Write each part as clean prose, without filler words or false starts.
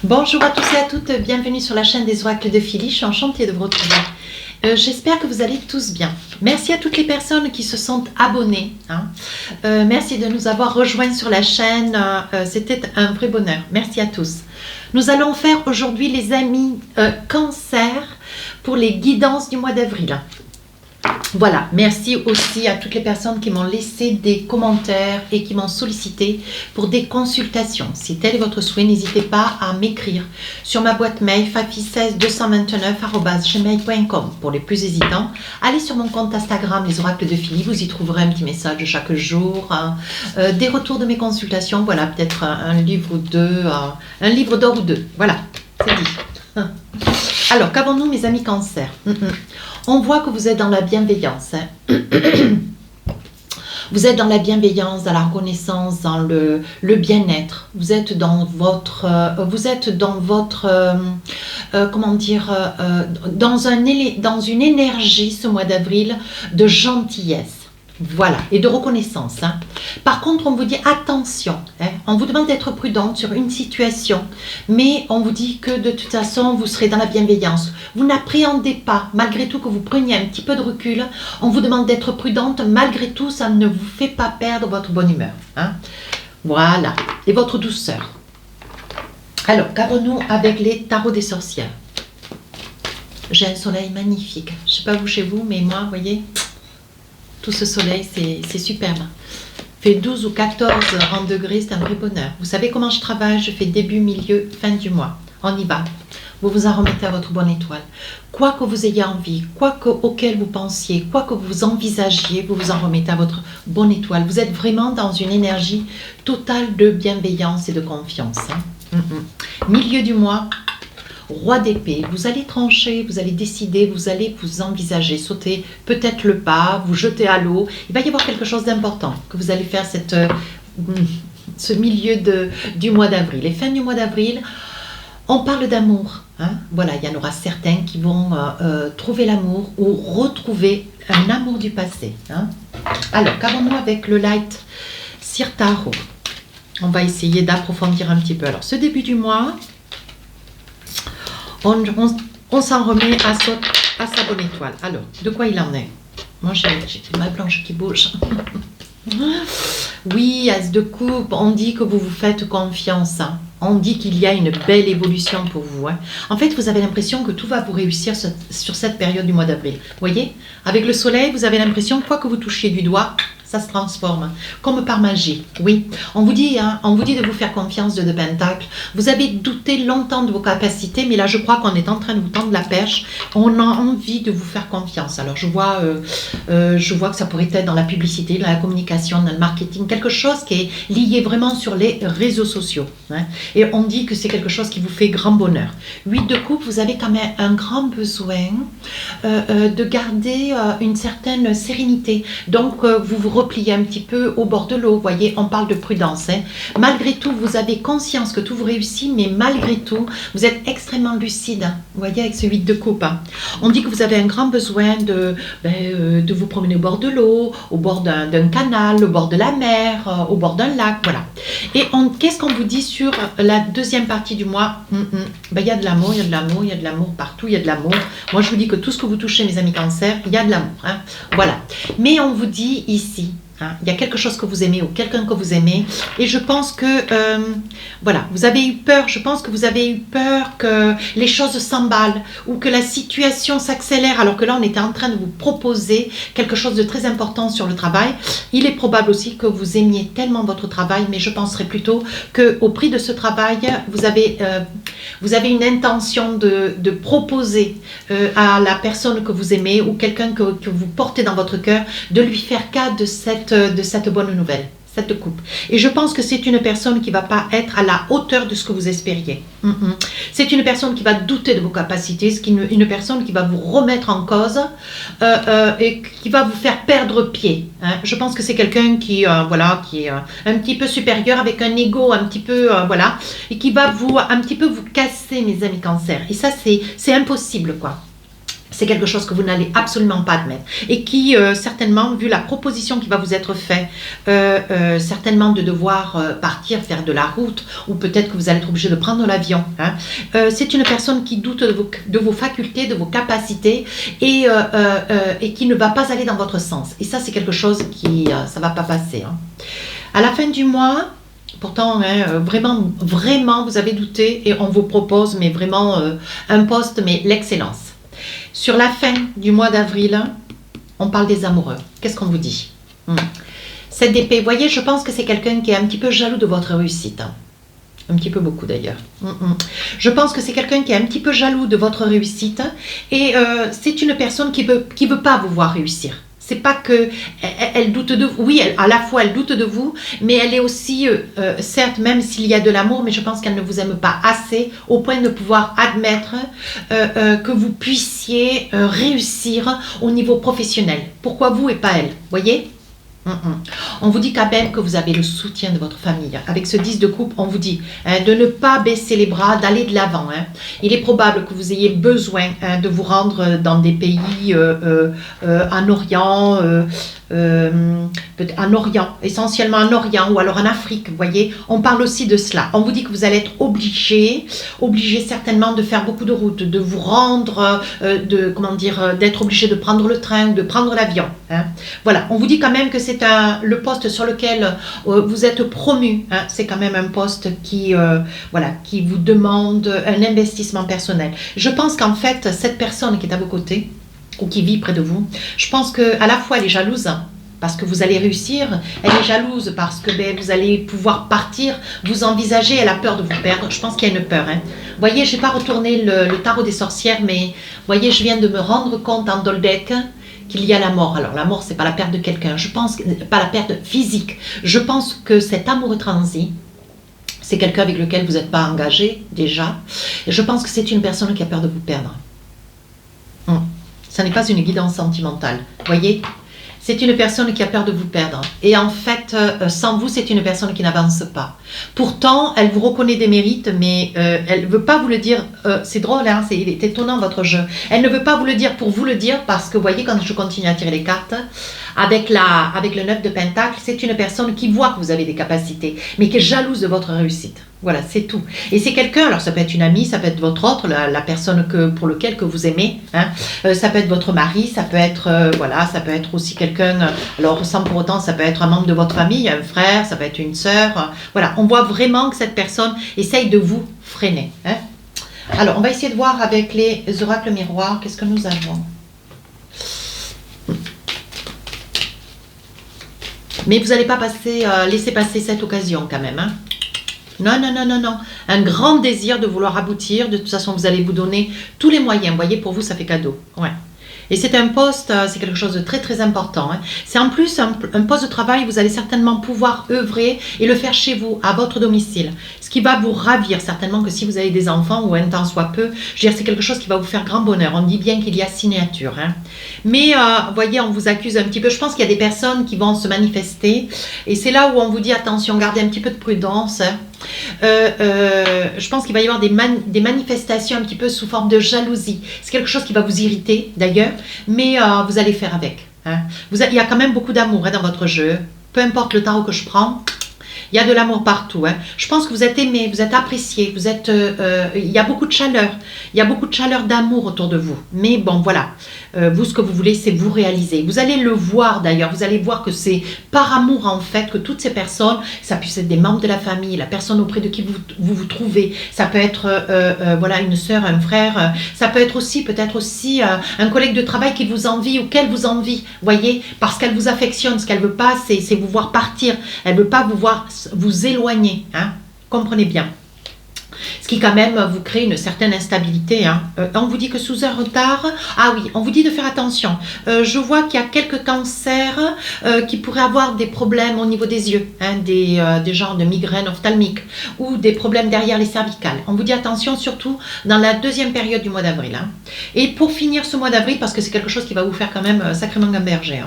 Bonjour à tous et à toutes, bienvenue sur la chaîne des oracles de Philly, je suis enchantée de vous retrouver. J'espère que vous allez tous bien. Merci à toutes les personnes qui se sont abonnées. Merci de nous avoir rejoints sur la chaîne, c'était un vrai bonheur. Merci à tous. Nous allons faire aujourd'hui les amis cancer pour les guidances du mois d'avril. Voilà, merci aussi à toutes les personnes qui m'ont laissé des commentaires et qui m'ont sollicité pour des consultations. Si tel est votre souhait, n'hésitez pas à m'écrire sur ma boîte mail fafi1629@gmail.com. Pour les plus hésitants, allez sur mon compte Instagram, les oracles de Philly, vous y trouverez un petit message chaque jour, des retours de mes consultations, voilà, peut-être un livre ou deux, un livre d'or ou deux, voilà, c'est dit. Alors, qu'avons-nous mes amis cancer? On voit que vous êtes dans la bienveillance. Vous êtes dans la bienveillance, dans la reconnaissance, dans le bien-être. Vous êtes dans votre, comment dire, dans une énergie ce mois d'avril de gentillesse. Voilà, et de reconnaissance. Par contre, on vous dit attention, on vous demande d'être prudente sur une situation, mais on vous dit que de toute façon, vous serez dans la bienveillance. Vous n'appréhendez pas, malgré tout que vous preniez un petit peu de recul, on vous demande d'être prudente, malgré tout, ça ne vous fait pas perdre votre bonne humeur. Voilà, et votre douceur. Alors, qu'avons-nous avec les tarots des sorcières? J'ai un soleil magnifique. Je ne sais pas vous chez vous, mais moi, vous voyez, tout ce soleil, c'est superbe. Fait 12 ou 14 en degrés, c'est un vrai bonheur. Vous savez comment je travaille? Je fais début, milieu, fin du mois. On y va. Vous vous en remettez à votre bonne étoile. Quoi que vous ayez envie, auquel vous pensiez, quoi que vous envisagiez, vous vous en remettez à votre bonne étoile. Vous êtes vraiment dans une énergie totale de bienveillance et de confiance. Milieu du mois, roi d'épée, vous allez trancher, vous allez décider, vous allez vous envisager, sauter peut-être le pas, vous jeter à l'eau. Il va y avoir quelque chose d'important que vous allez faire ce milieu du mois d'avril. Et fin du mois d'avril, on parle d'amour. Voilà, il y en aura certains qui vont trouver l'amour ou retrouver un amour du passé. Alors, qu'avons-nous avec le Light Seer Tarot? On va essayer d'approfondir un petit peu. Alors, ce début du mois, on s'en remet à sa bonne étoile. Alors, de quoi il en est? Moi, j'ai ma planche qui bouge. Oui, As de coupe, on dit que vous vous faites confiance. On dit qu'il y a une belle évolution pour vous. En fait, vous avez l'impression que tout va vous réussir sur cette période du mois d'avril. Vous voyez? Avec le soleil, vous avez l'impression, quoi que vous touchiez du doigt, ça se transforme, comme par magie. Oui, on vous dit de vous faire confiance, de Pentacles. Vous avez douté longtemps de vos capacités, mais là, je crois qu'on est en train de vous tendre la perche. On a envie de vous faire confiance. Alors, je vois que ça pourrait être dans la publicité, dans la communication, dans le marketing, quelque chose qui est lié vraiment sur les réseaux sociaux. Et on dit que c'est quelque chose qui vous fait grand bonheur. 8 de coupe, vous avez quand même un grand besoin de garder une certaine sérénité. Donc, vous vous repliez un petit peu au bord de l'eau. Vous voyez, on parle de prudence. Malgré tout, vous avez conscience que tout vous réussit, mais malgré tout, vous êtes extrêmement lucide. Vous voyez, avec ce 8 de coupe. On dit que vous avez un grand besoin de vous promener au bord de l'eau, au bord d'un canal, au bord de la mer, au bord d'un lac. Voilà. Et qu'est-ce qu'on vous dit sur la deuxième partie du mois? Il y a de l'amour, il y a de l'amour, il y a de l'amour partout, il y a de l'amour. Moi, je vous dis que tout ce que vous touchez, mes amis cancer, il y a de l'amour. Voilà. Mais on vous dit ici, il y a quelque chose que vous aimez ou quelqu'un que vous aimez. Et je pense que, voilà, vous avez eu peur. Je pense que vous avez eu peur que les choses s'emballent ou que la situation s'accélère. Alors que là, on était en train de vous proposer quelque chose de très important sur le travail. Il est probable aussi que vous aimiez tellement votre travail, mais je penserais plutôt qu'au prix de ce travail, vous avez une intention de proposer à la personne que vous aimez ou quelqu'un que vous portez dans votre cœur, de lui faire cas de cette bonne nouvelle, cette coupe. Et je pense que c'est une personne qui ne va pas être à la hauteur de ce que vous espériez. C'est une personne qui va douter de vos capacités, une personne qui va vous remettre en cause et qui va vous faire perdre pied. Je pense que c'est quelqu'un qui est un petit peu supérieur, avec un ego un petit peu, et qui va un petit peu vous casser, mes amis cancer. Et ça, c'est impossible, quoi. c'est quelque chose que vous n'allez absolument pas admettre et qui, certainement, vu la proposition qui va vous être faite, certainement de devoir partir, faire de la route, ou peut-être que vous allez être obligé de prendre l'avion. Hein. C'est une personne qui doute de vos facultés, de vos capacités et qui ne va pas aller dans votre sens. Et ça, c'est quelque chose qui, ça ne va pas passer. Hein. À la fin du mois, pourtant, hein, vraiment, vraiment, vous avez douté et on vous propose, mais vraiment, un poste, mais l'excellence. Sur la fin du mois d'avril, on parle des amoureux. Qu'est-ce qu'on vous dit? Cette épée, vous voyez, je pense que c'est quelqu'un qui est un petit peu jaloux de votre réussite. Un petit peu beaucoup d'ailleurs. Je pense que c'est quelqu'un qui est un petit peu jaloux de votre réussite et c'est une personne qui veut pas vous voir réussir. C'est pas que elle doute de vous. Oui, à la fois elle doute de vous, mais elle est aussi, certes, même s'il y a de l'amour, mais je pense qu'elle ne vous aime pas assez au point de pouvoir admettre que vous puissiez réussir au niveau professionnel. Pourquoi vous et pas elle? Voyez? On vous dit quand même que vous avez le soutien de votre famille. Avec ce 10 de coupe, on vous dit de ne pas baisser les bras, d'aller de l'avant. Il est probable que vous ayez besoin de vous rendre dans des pays en Orient, en Orient, essentiellement en Orient ou alors en Afrique, vous voyez. On parle aussi de cela. On vous dit que vous allez être obligé certainement de faire beaucoup de routes, de vous rendre, d'être obligé de prendre le train ou de prendre l'avion. Voilà, on vous dit quand même que c'est le poste sur lequel vous êtes promu. C'est quand même un poste qui vous demande un investissement personnel. Je pense qu'en fait, cette personne qui est à vos côtés ou qui vit près de vous, je pense qu'à la fois elle est jalouse parce que vous allez réussir, elle est jalouse parce que vous allez pouvoir partir, vous envisagez, elle a peur de vous perdre. Je pense qu'il y a une peur. Vous voyez, je n'ai pas retourné le tarot des sorcières, mais vous voyez, je viens de me rendre compte en Doldek qu'il y a la mort. Alors la mort, c'est pas la perte de quelqu'un, je pense, pas la perte physique. Je pense que cet amoureux transi, c'est quelqu'un avec lequel vous n'êtes pas engagé déjà. Et je pense que c'est une personne qui a peur de vous perdre. Ça n'est pas une guidance sentimentale, voyez. C'est une personne qui a peur de vous perdre. Et en fait, sans vous, c'est une personne qui n'avance pas. Pourtant, elle vous reconnaît des mérites, mais elle ne veut pas vous le dire. C'est drôle, hein, il est étonnant votre jeu. Elle ne veut pas vous le dire pour vous le dire, parce que, vous voyez, quand je continue à tirer les cartes, avec le 9 de Pentacle, c'est une personne qui voit que vous avez des capacités, mais qui est jalouse de votre réussite. Voilà, c'est tout. Et c'est quelqu'un, alors ça peut être une amie, ça peut être votre autre, la personne pour lequel que vous aimez. Ça peut être votre mari, ça peut être, ça peut être aussi quelqu'un, alors sans pour autant, ça peut être un membre de votre famille, un frère, ça peut être une sœur. Voilà, on voit vraiment que cette personne essaye de vous freiner. Alors, on va essayer de voir avec les oracles miroirs, qu'est-ce que nous avons. Mais vous n'allez pas laisser passer cette occasion quand même. Non, non, non, non, non. Un grand désir de vouloir aboutir. De toute façon, vous allez vous donner tous les moyens. Vous voyez, pour vous, ça fait cadeau. Ouais. Et c'est un poste, c'est quelque chose de très, très important. C'est en plus un poste de travail, vous allez certainement pouvoir œuvrer et le faire chez vous, à votre domicile. Ce qui va vous ravir, certainement que si vous avez des enfants ou un temps soit peu, je veux dire, c'est quelque chose qui va vous faire grand bonheur. On dit bien qu'il y a signature. Mais, vous voyez, on vous accuse un petit peu. Je pense qu'il y a des personnes qui vont se manifester. Et c'est là où on vous dit, attention, gardez un petit peu de prudence. Je pense qu'il va y avoir des manifestations un petit peu sous forme de jalousie. C'est quelque chose qui va vous irriter d'ailleurs, mais vous allez faire avec. Il y a quand même beaucoup d'amour dans votre jeu. Peu importe le tarot que je prends, il y a de l'amour partout. Je pense que vous êtes aimé, vous êtes apprécié, il y a beaucoup de chaleur. Il y a beaucoup de chaleur d'amour autour de vous. Mais bon, voilà. Vous, ce que vous voulez, c'est vous réaliser. Vous allez le voir d'ailleurs. Vous allez voir que c'est par amour, en fait, que toutes ces personnes, ça puisse être des membres de la famille, la personne auprès de qui vous trouvez. Ça peut être une sœur, un frère. Ça peut être aussi, peut-être aussi, un collègue de travail qui vous envie ou qu'elle vous envie. Voyez, parce qu'elle vous affectionne. Ce qu'elle veut pas, c'est vous voir partir. Elle veut pas vous voir vous éloigner. Comprenez bien. Ce qui quand même vous crée une certaine instabilité. On vous dit que sous un retard, ah oui, on vous dit de faire attention. Je vois qu'il y a quelques cancers qui pourraient avoir des problèmes au niveau des yeux, des genres de migraines ophtalmiques ou des problèmes derrière les cervicales. On vous dit attention surtout dans la deuxième période du mois d'avril. Et pour finir ce mois d'avril, parce que c'est quelque chose qui va vous faire quand même sacrément gamberger.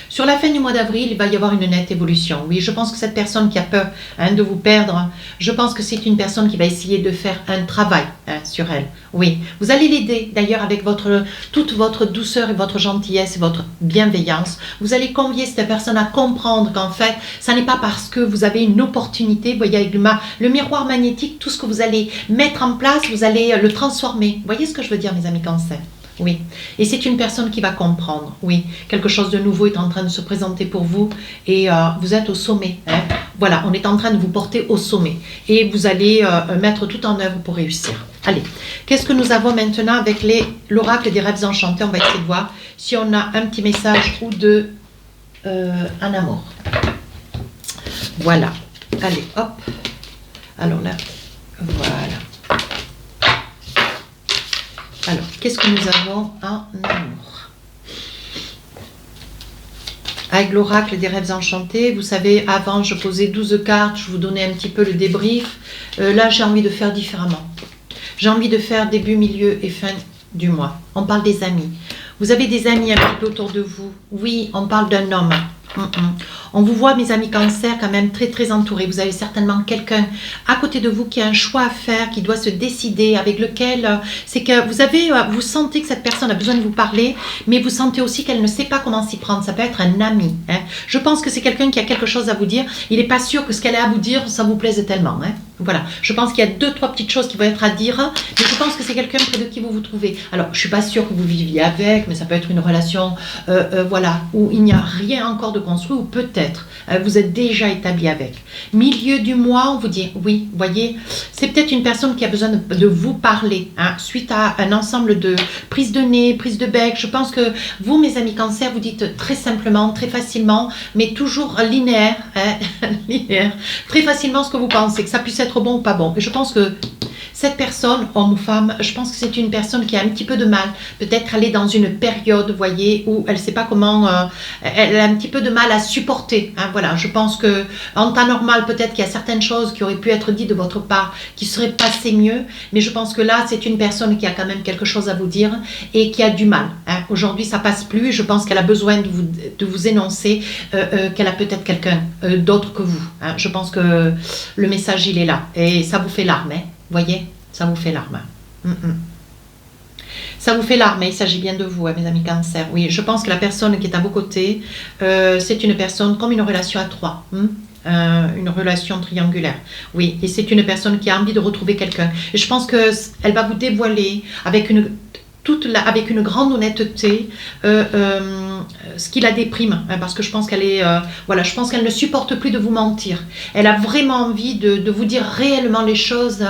Sur la fin du mois d'avril, il va y avoir une nette évolution. Oui, je pense que cette personne qui a peur de vous perdre, je pense que c'est une personne qui va essayer de faire un travail sur elle. Oui, vous allez l'aider d'ailleurs avec toute votre douceur et votre gentillesse et votre bienveillance. Vous allez convier cette personne à comprendre qu'en fait, ça n'est pas parce que vous avez une opportunité, vous voyez avec le miroir magnétique, tout ce que vous allez mettre en place, vous allez le transformer. Vous voyez ce que je veux dire, mes amis Cancer? Oui, et c'est une personne qui va comprendre, oui, quelque chose de nouveau est en train de se présenter pour vous et vous êtes au sommet, hein. Voilà, on est en train de vous porter au sommet et vous allez mettre tout en œuvre pour réussir. Allez, qu'est-ce que nous avons maintenant avec l'oracle des rêves enchantés? On va essayer de voir si on a un petit message ou deux en amour. Voilà, allez, hop, alors là, voilà. Alors, qu'est-ce que nous avons en amour? Avec l'oracle des rêves enchantés, vous savez, avant je posais 12 cartes, je vous donnais un petit peu le débrief. Là, j'ai envie de faire différemment. J'ai envie de faire début, milieu et fin du mois. On parle des amis. Vous avez des amis un petit peu autour de vous. Oui, on parle d'un homme. On vous voit, mes amis Cancer, quand même très très entourés. Vous avez certainement quelqu'un à côté de vous qui a un choix à faire, qui doit se décider, avec lequel c'est que vous sentez que cette personne a besoin de vous parler, mais vous sentez aussi qu'elle ne sait pas comment s'y prendre. Ça peut être un ami, hein. Je pense que c'est quelqu'un qui a quelque chose à vous dire. Il n'est pas sûr que ce qu'elle a à vous dire, ça vous plaise tellement, hein. Voilà, je pense qu'il y a 2-3 petites choses qui vont être à dire, mais je pense que c'est quelqu'un près de qui vous vous trouvez. Alors, je ne suis pas sûre que vous viviez avec, mais ça peut être une relation, voilà, où il n'y a rien encore de construit, ou peut-être vous êtes déjà établi avec. Milieu du mois, on vous dit, oui, voyez, c'est peut-être une personne qui a besoin de vous parler, hein, suite à un ensemble de prises de nez, prises de bec. Je pense que vous, mes amis Cancer, vous dites très simplement, très facilement, mais toujours linéaire, hein, linéaire, très facilement ce que vous pensez, que ça puisse être bon ou pas bon. Et je pense que cette personne, homme ou femme, je pense que c'est une personne qui a un petit peu de mal. Peut-être elle est dans une période, vous voyez, où elle ne sait pas comment, elle a un petit peu de mal à supporter, hein, voilà, je pense que en temps normal, peut-être qu'il y a certaines choses qui auraient pu être dites de votre part, qui seraient passées mieux, mais je pense que là, c'est une personne qui a quand même quelque chose à vous dire et qui a du mal, hein. Aujourd'hui, ça passe plus, je pense qu'elle a besoin de vous énoncer qu'elle a peut-être quelqu'un d'autre que vous, hein. Je pense que le message, il est là, et ça vous fait larme, hein. Voyez, ça vous fait larme. Ça vous fait larme, il s'agit bien de vous, hein, mes amis Cancer. Oui, je pense que la personne qui est à vos côtés, c'est une personne comme une relation à trois. Une relation triangulaire. Oui, et c'est une personne qui a envie de retrouver quelqu'un. Et je pense qu'elle va vous dévoiler avec une grande honnêteté ce qui la déprime, hein, parce que je pense qu'elle est voilà, je pense qu'elle ne supporte plus de vous mentir. Elle a vraiment envie de vous dire réellement les choses,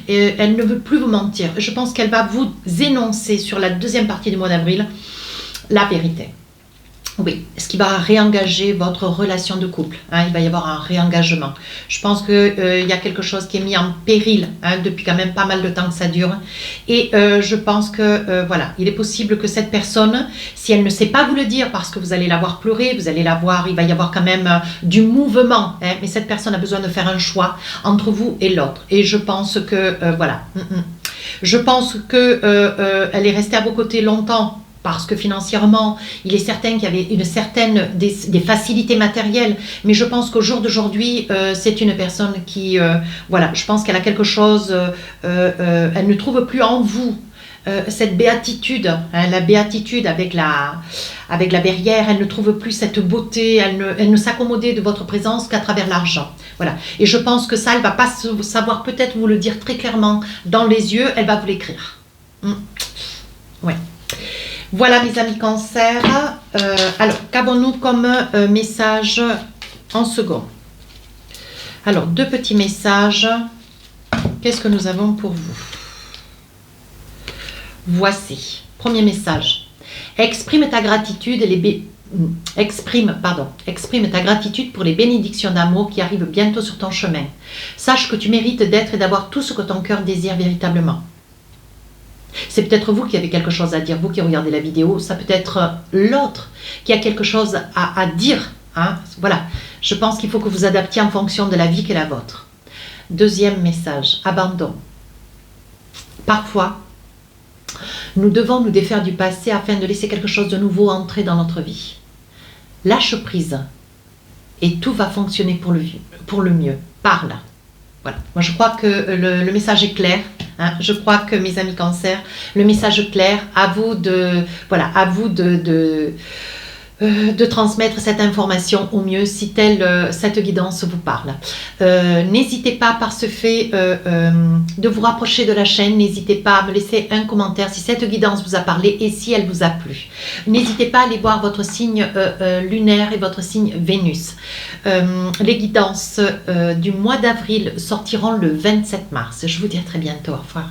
et elle ne veut plus vous mentir. Je pense qu'elle va vous énoncer sur la deuxième partie du mois d'avril la vérité. Oui, ce qui va réengager votre relation de couple, hein, il va y avoir un réengagement. Je pense qu'il y a quelque chose qui est mis en péril, hein, depuis quand même pas mal de temps que ça dure. Et je pense que, voilà, il est possible que cette personne, si elle ne sait pas vous le dire, parce que vous allez la voir pleurer, vous allez la voir, il va y avoir quand même du mouvement, hein, mais cette personne a besoin de faire un choix entre vous et l'autre. Et je pense que, voilà, je pense que elle est restée à vos côtés longtemps, parce que financièrement, il est certain qu'il y avait des facilités matérielles, mais je pense qu'au jour d'aujourd'hui, c'est une personne qui, voilà, je pense qu'elle a quelque chose, elle ne trouve plus en vous cette béatitude, hein, la béatitude avec la verrière, elle ne trouve plus cette beauté, elle ne s'accommodait de votre présence qu'à travers l'argent. Voilà. Et je pense que ça, elle ne va pas savoir peut-être vous le dire très clairement dans les yeux, elle va vous l'écrire. Ouais. Voilà, mes amis Cancer. Alors, qu'avons-nous comme message en second? Alors, 2 petits messages. Qu'est-ce que nous avons pour vous? Voici. Premier message. Exprime ta gratitude exprime ta gratitude pour les bénédictions d'amour qui arrivent bientôt sur ton chemin. Sache que tu mérites d'être et d'avoir tout ce que ton cœur désire véritablement. C'est peut-être vous qui avez quelque chose à dire, vous qui regardez la vidéo, ça peut être l'autre qui a quelque chose à dire, hein. Voilà, je pense qu'il faut que vous adaptiez en fonction de la vie qui est la vôtre. Deuxième message, abandon. Parfois, nous devons nous défaire du passé afin de laisser quelque chose de nouveau entrer dans notre vie. Lâche prise et tout va fonctionner pour le mieux. Parle. Voilà, moi je crois que le message est clair. hein. Je crois que mes amis Cancer, le message est clair, à vous de, voilà, à vous de transmettre cette information au mieux si cette guidance vous parle. N'hésitez pas par ce fait de vous rapprocher de la chaîne, n'hésitez pas à me laisser un commentaire si cette guidance vous a parlé et si elle vous a plu. N'hésitez pas à aller voir votre signe lunaire et votre signe Vénus. Les guidances du mois d'avril sortiront le 27 mars. Je vous dis à très bientôt, au revoir.